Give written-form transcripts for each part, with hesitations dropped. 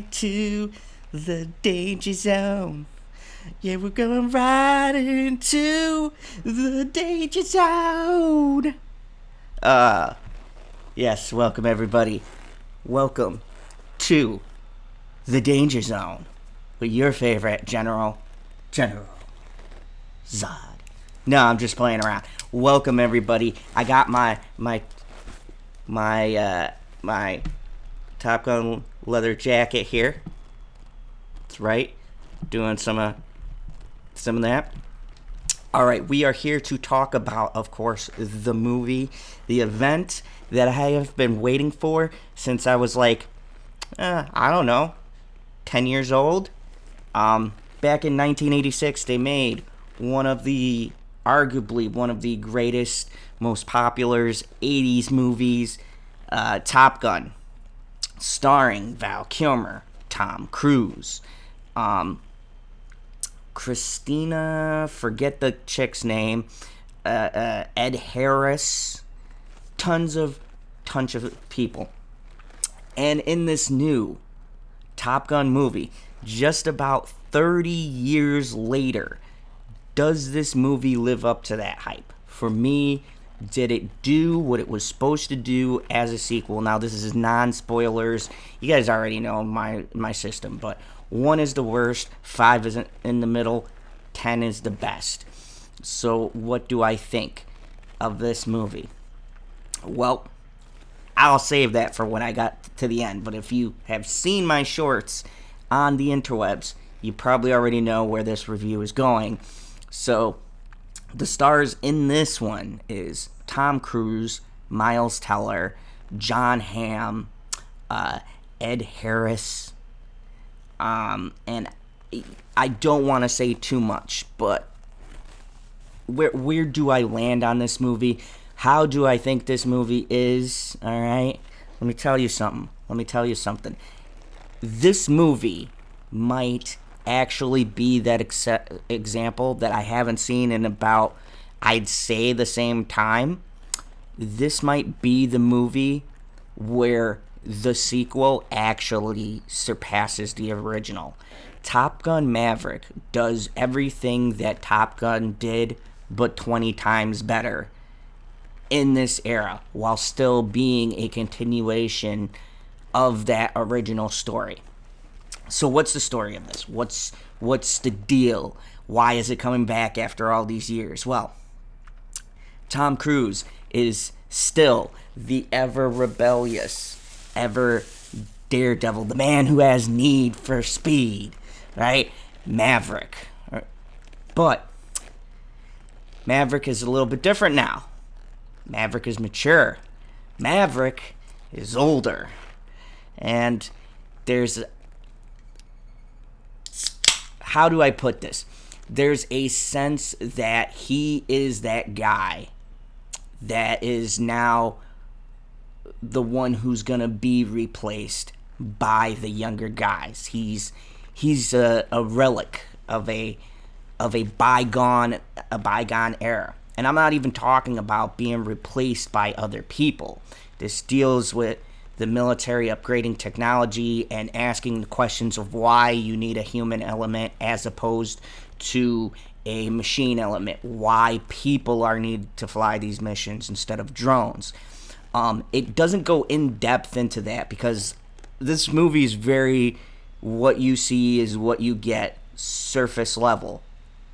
right to the danger zone. Yeah, we're going right into the danger zone. Yes, welcome everybody. Welcome to the danger zone with your favorite General Zod. No, I'm just playing around. Welcome everybody. I got my Top Gun leather jacket here. That's right. Doing some of that. All right, we are here to talk about, of course, the movie, the event that I have been waiting for since I was like, I don't know, 10 years old. Back in 1986, they made arguably one of the greatest, most popular 80s movies, Top Gun, starring Val Kilmer, Tom Cruise, Christina, forget the chick's name, Ed Harris, tons of people. And in this new Top Gun movie, just about 30 years later, does this movie live up to that hype? For me, did it do what it was supposed to do as a sequel? Now, this is non-spoilers. You guys already know my system, but 1 is the worst, 5 is in the middle, 10 is the best. So what do I think of this movie? Well, I'll save that for when I got to the end. But if you have seen my shorts on the interwebs, you probably already know where this review is going. So the stars in this one is Tom Cruise, Miles Teller, John Hamm, Ed Harris, and I don't want to say too much, but where do I land on this movie? How do I think this movie is? All right, let me tell you something. This movie might actually be that example that I haven't seen in about, I'd say, the same time. This might be the movie where the sequel actually surpasses the original. Top Gun Maverick does everything that Top Gun did, but 20 times better in this era, while still being a continuation of that original story. So what's the story of this? What's the deal? Why is it coming back after all these years? Well, Tom Cruise is still the ever rebellious, ever daredevil, the man who has need for speed, right? Maverick. But Maverick is a little bit different now. Maverick is mature. Maverick is older. And there's, how do I put this? There's a sense that he is that guy that is now the one who's gonna be replaced by the younger guys. He's a relic of a bygone era. And I'm not even talking about being replaced by other people. This deals with the military upgrading technology and asking the questions of why you need a human element as opposed to a machine element. Why people are needed to fly these missions instead of drones. It doesn't go in depth into that because this movie is very, what you see is what you get, surface level.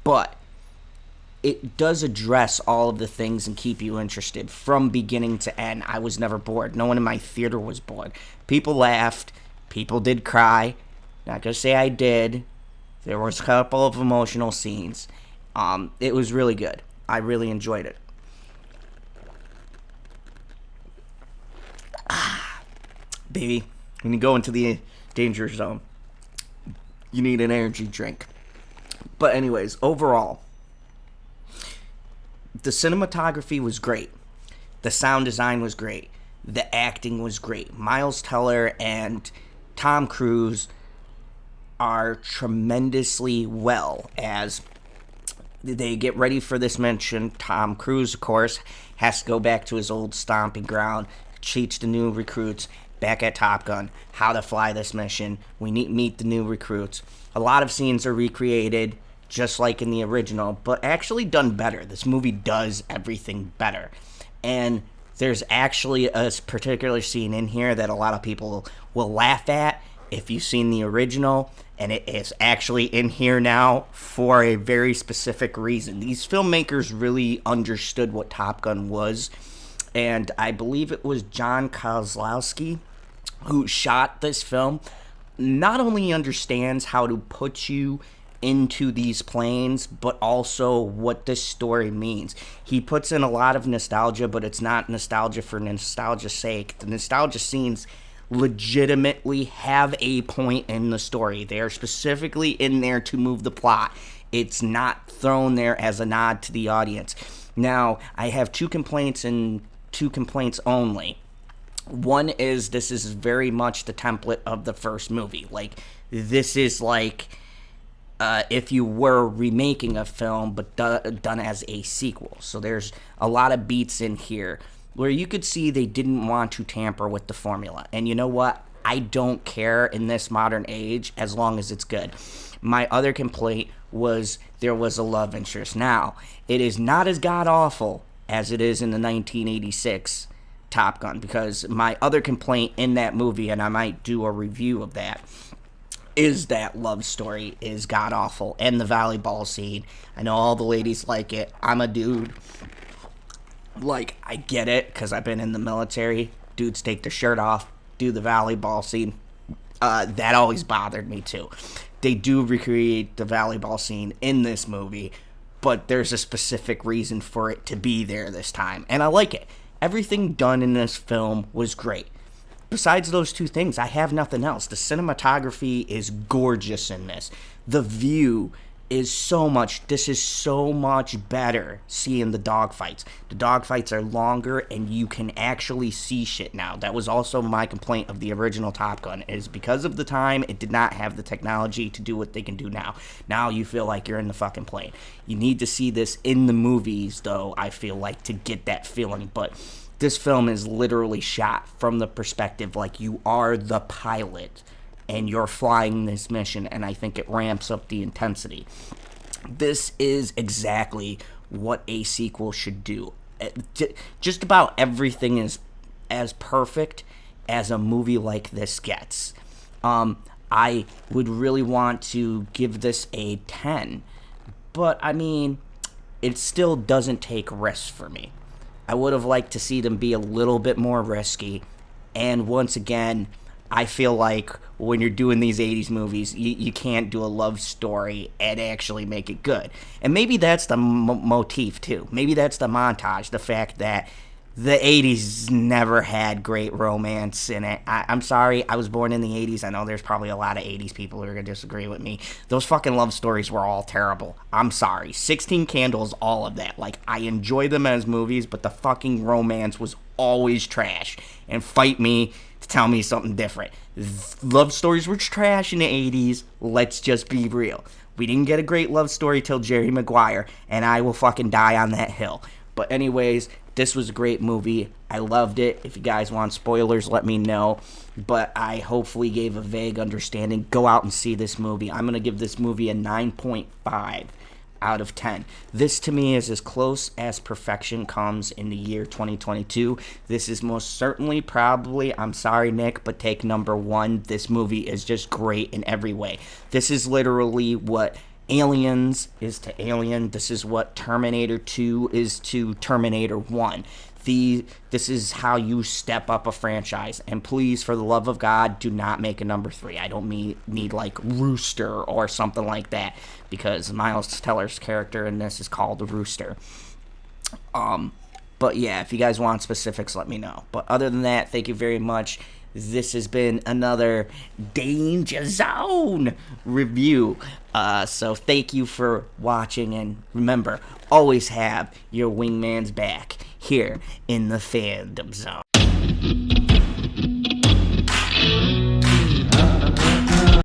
But it does address all of the things and keep you interested from beginning to end. I was never bored. No one in my theater was bored. People laughed. People did cry. Not gonna say I did. There was a couple of emotional scenes. It was really good. I really enjoyed it. Baby, when you go into the danger zone, you need an energy drink. But anyways, overall, the cinematography was great. The sound design was great. The acting was great. Miles Teller and Tom Cruise are tremendously well as they get ready for this mission. Tom Cruise, of course, has to go back to his old stomping ground, teach the new recruits, back at Top Gun, how to fly this mission. We meet the new recruits. A lot of scenes are recreated, just like in the original, but actually done better. This movie does everything better. And there's actually a particular scene in here that a lot of people will laugh at if you've seen the original, and it is actually in here now for a very specific reason. These filmmakers really understood what Top Gun was, and I believe it was John Kozlowski who shot this film. Not only understands how to put you into these planes, but also what this story means. He puts in a lot of nostalgia, but it's not nostalgia for nostalgia's sake. The nostalgia scenes legitimately have a point in the story. They are specifically in there to move the plot. It's not thrown there as a nod to the audience. Now, I have two complaints and two complaints only. One is this is very much the template of the first movie. Like, this is like if you were remaking a film but done as a sequel. So there's a lot of beats in here where you could see they didn't want to tamper with the formula. And you know what? I don't care in this modern age as long as it's good. My other complaint was there was a love interest. Now, it is not as god-awful as it is in the 1986 Top Gun, because my other complaint in that movie, and I might do a review of that, is that love story is god-awful. And the volleyball scene. I know all the ladies like it. I'm a dude. Like, I get it, because I've been in the military. Dudes take their shirt off, do the volleyball scene. That always bothered me, too. They do recreate the volleyball scene in this movie, but there's a specific reason for it to be there this time. And I like it. Everything done in this film was great. Besides those two things, I have nothing else. The cinematography is gorgeous in this. The view is so much, this is so much better seeing the dogfights. The dogfights are longer and you can actually see shit now. That was also my complaint of the original Top Gun, is because of the time, it did not have the technology to do what they can do now. Now you feel like you're in the fucking plane. You need to see this in the movies, though, I feel like, to get that feeling. But this film is literally shot from the perspective like you are the pilot and you're flying this mission, and I think it ramps up the intensity. This is exactly what a sequel should do. Just about everything is as perfect as a movie like this gets. I would really want to give this a 10, but I mean, it still doesn't take risks for me. I would have liked to see them be a little bit more risky, and once again, I feel like when you're doing these 80s movies, you can't do a love story and actually make it good. And maybe that's the motif, too. Maybe that's the montage, the fact that the 80s never had great romance in it. I'm sorry, I was born in the 80s. I know there's probably a lot of 80s people who are going to disagree with me. Those fucking love stories were all terrible. I'm sorry. 16 Candles, all of that. Like, I enjoy them as movies, but the fucking romance was always trash. And fight me to tell me something different. Love stories were trash in the 80s. Let's just be real. We didn't get a great love story till Jerry Maguire, and I will fucking die on that hill. But anyways, this was a great movie. I loved it. If you guys want spoilers, let me know. But I hopefully gave a vague understanding. Go out and see this movie. I'm going to give this movie a 9.5 out of 10. This to me is as close as perfection comes in the year 2022. This is most certainly probably, I'm sorry Nick, but take number one. This movie is just great in every way. This is literally what Aliens is to Alien. This is what Terminator 2 is to Terminator 1. This is how you step up a franchise. And please, for the love of God, do not make a number 3. I don't need like Rooster or something like that, because Miles Teller's character in this is called the Rooster. But yeah, if you guys want specifics, let me know. But other than that, thank you very much. This has been another Danger Zone review. So thank you for watching, and remember, always have your wingman's back here in the Fandom Zone.